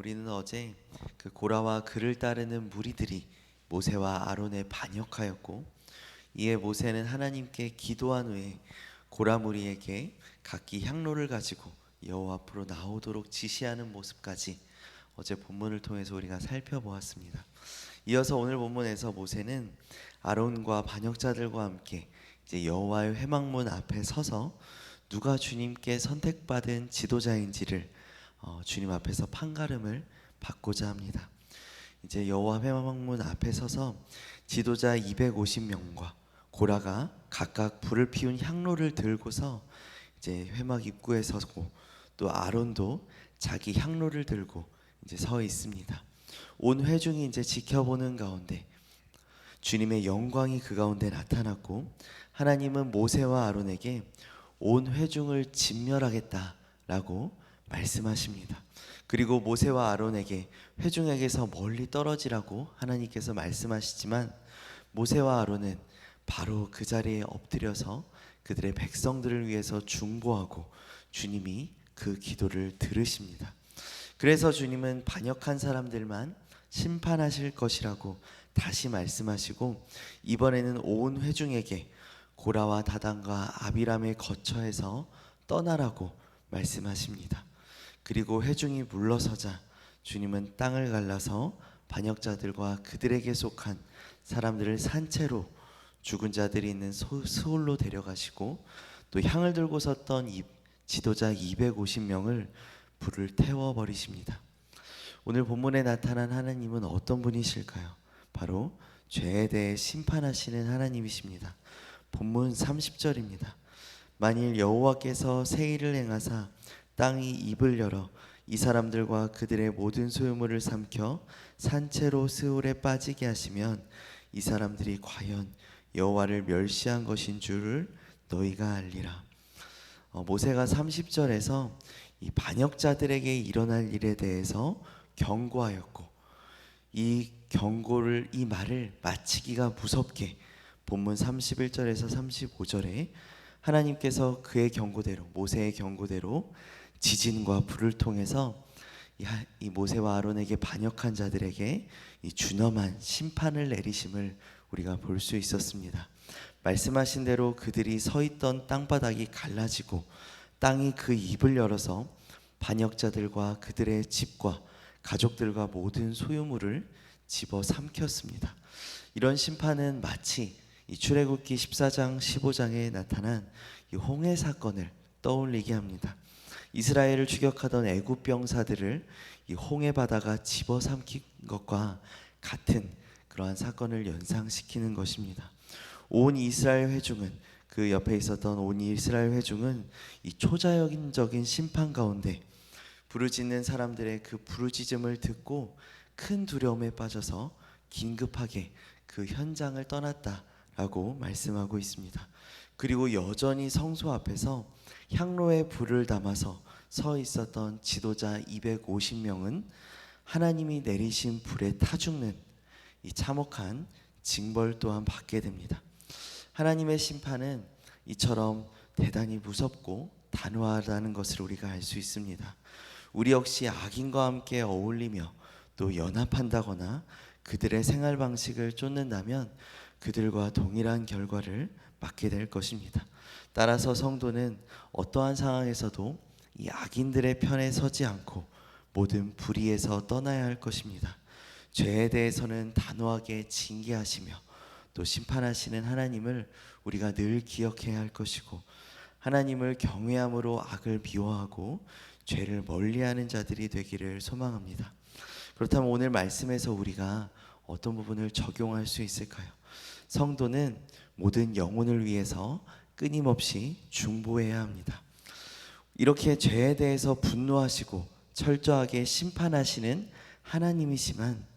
우리는 어제 그 고라와 그를 따르는 무리들이 모세와 아론에 반역하였고, 이에 모세는 하나님께 기도한 후에 고라 무리에게 각기 향로를 가지고 여호와 앞으로 나오도록 지시하는 모습까지 어제 본문을 통해서 우리가 살펴보았습니다. 이어서 오늘 본문에서 모세는 아론과 반역자들과 함께 이제 여호와의 회막문 앞에 서서 누가 주님께 선택받은 지도자인지를 주님 앞에서 판가름을 받고자 합니다. 이제 여호와 회막문 앞에 서서 지도자 250명과 고라가 각각 불을 피운 향로를 들고서 이제 회막 입구에 서고, 또 아론도 자기 향로를 들고 이제 서 있습니다. 온 회중이 이제 지켜보는 가운데 주님의 영광이 그 가운데 나타났고, 하나님은 모세와 아론에게 온 회중을 진멸하겠다라고 말씀하십니다. 그리고 모세와 아론에게 회중에게서 멀리 떨어지라고 하나님께서 말씀하시지만, 모세와 아론은 바로 그 자리에 엎드려서 그들의 백성들을 위해서 중보하고 주님이 그 기도를 들으십니다. 그래서 주님은 반역한 사람들만 심판하실 것이라고 다시 말씀하시고, 이번에는 온 회중에게 고라와 다단과 아비람의 거처에서 떠나라고 말씀하십니다. 그리고 회중이 물러서자 주님은 땅을 갈라서 반역자들과 그들에게 속한 사람들을 산채로 죽은 자들이 있는 스올로 데려가시고, 또 향을 들고 섰던 지도자 250명을 불을 태워버리십니다. 오늘 본문에 나타난 하나님은 어떤 분이실까요? 바로 죄에 대해 심판하시는 하나님이십니다. 본문 30절입니다. 만일 여호와께서 새 일을 행하사 땅이 입을 열어 이 사람들과 그들의 모든 소유물을 삼켜 산채로 스올에 빠지게 하시면 이 사람들이 과연 여호와를 멸시한 것인 줄을 너희가 알리라. 모세가 30절에서 이 반역자들에게 일어날 일에 대해서 경고하였고, 이 경고를, 이 말을 마치기가 무섭게 본문 31절에서 35절에 하나님께서 그의 경고대로, 모세의 경고대로 지진과 불을 통해서 이 모세와 아론에게 반역한 자들에게 이 준엄한 심판을 내리심을 우리가 볼 수 있었습니다. 말씀하신 대로 그들이 서 있던 땅바닥이 갈라지고 땅이 그 입을 열어서 반역자들과 그들의 집과 가족들과 모든 소유물을 집어 삼켰습니다. 이런 심판은 마치 이 출애굽기 14장 15장에 나타난 이 홍해 사건을 떠올리게 합니다. 이스라엘을 추격하던 애굽 병사들을 이 홍해 바다가 집어삼킨 것과 같은 그러한 사건을 연상시키는 것입니다. 온 이스라엘 회중은, 그 옆에 있었던 온 이스라엘 회중은 이 초자연적인 심판 가운데 부르짖는 사람들의 그 부르짖음을 듣고 큰 두려움에 빠져서 긴급하게 그 현장을 떠났다라고 말씀하고 있습니다. 그리고 여전히 성소 앞에서 향로에 불을 담아서 서 있었던 지도자 250명은 하나님이 내리신 불에 타 죽는 이 참혹한 징벌 또한 받게 됩니다. 하나님의 심판은 이처럼 대단히 무섭고 단호하다는 것을 우리가 알 수 있습니다. 우리 역시 악인과 함께 어울리며 또 연합한다거나 그들의 생활 방식을 쫓는다면 그들과 동일한 결과를 맞게 될 것입니다. 따라서 성도는 어떠한 상황에서도 이 악인들의 편에 서지 않고 모든 불의에서 떠나야 할 것입니다. 죄에 대해서는 단호하게 징계하시며 또 심판하시는 하나님을 우리가 늘 기억해야 할 것이고, 하나님을 경외함으로 악을 미워하고 죄를 멀리하는 자들이 되기를 소망합니다. 그렇다면 오늘 말씀에서 우리가 어떤 부분을 적용할 수 있을까요? 성도는 모든 영혼을 위해서 끊임없이 중보해야 합니다. 이렇게 죄에 대해서 분노하시고 철저하게 심판하시는 하나님이시지만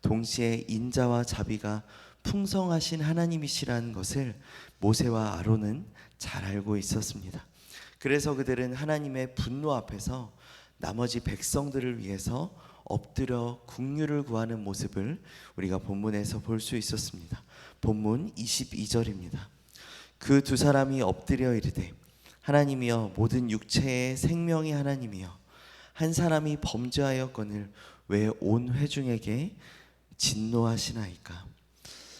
동시에 인자와 자비가 풍성하신 하나님이시라는 것을 모세와 아론은 잘 알고 있었습니다. 그래서 그들은 하나님의 분노 앞에서 나머지 백성들을 위해서 엎드려 긍휼을 구하는 모습을 우리가 본문에서 볼 수 있었습니다. 본문 22절입니다. 그 두 사람이 엎드려 이르되 하나님이여 모든 육체의 생명의 하나님이여 한 사람이 범죄하였거늘 왜 온 회중에게 진노하시나이까?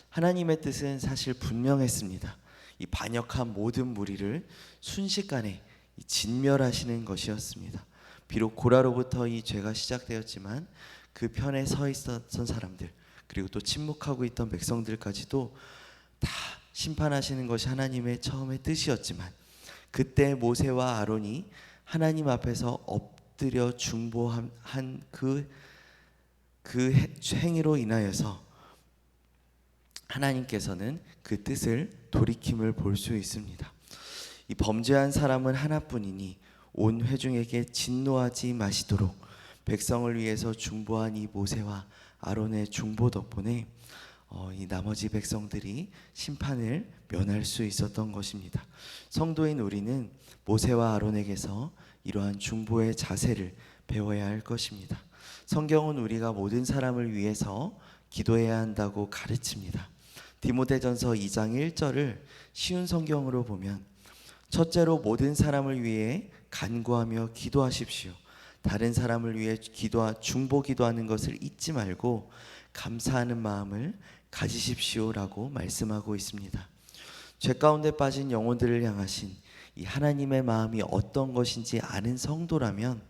하나님의 뜻은 사실 분명했습니다. 이 반역한 모든 무리를 순식간에 진멸하시는 것이었습니다. 비록 고라로부터 이 죄가 시작되었지만 그 편에 서 있었던 사람들, 그리고 또 침묵하고 있던 백성들까지도 다 심판하시는 것이 하나님의 처음의 뜻이었지만, 그때 모세와 아론이 하나님 앞에서 엎드려 중보한 그 행위로 인하여서 하나님께서는 그 뜻을 돌이킴을 볼 수 있습니다. 이 범죄한 사람은 하나뿐이니 온 회중에게 진노하지 마시도록 백성을 위해서 중보한 이 모세와 아론의 중보 덕분에 이 나머지 백성들이 심판을 면할 수 있었던 것입니다. 성도인 우리는 모세와 아론에게서 이러한 중보의 자세를 배워야 할 것입니다. 성경은 우리가 모든 사람을 위해서 기도해야 한다고 가르칩니다. 디모데전서 2장 1절을 쉬운 성경으로 보면, 첫째로 모든 사람을 위해 간구하며 기도하십시오. 다른 사람을 위해 중보 기도하는 것을 잊지 말고 감사하는 마음을 가지십시오라고 말씀하고 있습니다. 죄 가운데 빠진 영혼들을 향하신 이 하나님의 마음이 어떤 것인지 아는 성도라면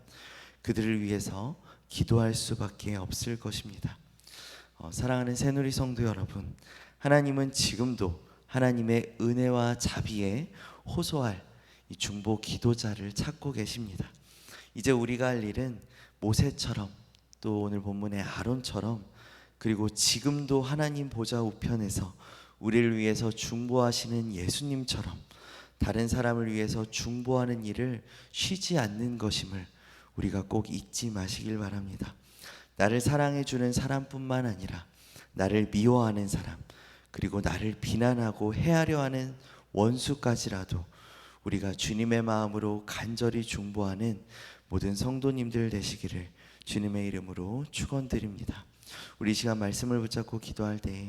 그들을 위해서 기도할 수밖에 없을 것입니다. 사랑하는 새누리 성도 여러분, 하나님은 지금도 하나님의 은혜와 자비에 호소할 이 중보 기도자를 찾고 계십니다. 이제 우리가 할 일은 모세처럼, 또 오늘 본문의 아론처럼, 그리고 지금도 하나님 보좌 우편에서 우리를 위해서 중보하시는 예수님처럼 다른 사람을 위해서 중보하는 일을 쉬지 않는 것임을 우리가 꼭 잊지 마시길 바랍니다. 나를 사랑해 주는 사람뿐만 아니라 나를 미워하는 사람, 그리고 나를 비난하고 해하려 하는 원수까지라도 우리가 주님의 마음으로 간절히 중보하는 모든 성도님들 되시기를 주님의 이름으로 축원드립니다. 우리 시간 말씀을 붙잡고 기도할 때